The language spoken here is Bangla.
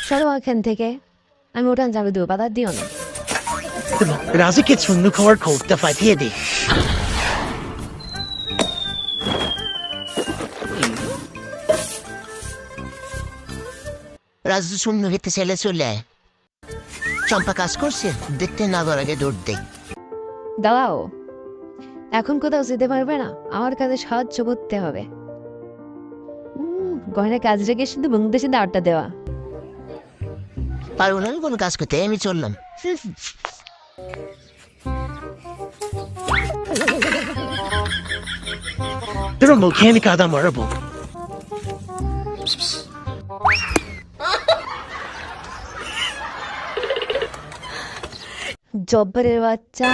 সরো এখান থেকে। আমি উঠান যাবে দেবো, বাধা দিও না। রাজুকে চুন্নু খাওয়ার খোঁজটা পাঠিয়ে দে। রাজু চুন্নু খেতে ছেলে চলে আয়। চম্পা কাজ করছে, দেখতে না যাওয়ার আগে দৌড় দে। দাঁড়াও, এখন কোথাও যেতে পারবে না, আমার কাছে সাহায্য করতে হবে। গয়না কাজ রেখে শুধু বাংলাদেশে দাঁড়টা দেওয়া। পারবো না আমি কোনো কাজ করতে, আমি চললাম। তোর মুখে আমি কাদা মারবো। জব্বরের বাচ্চা।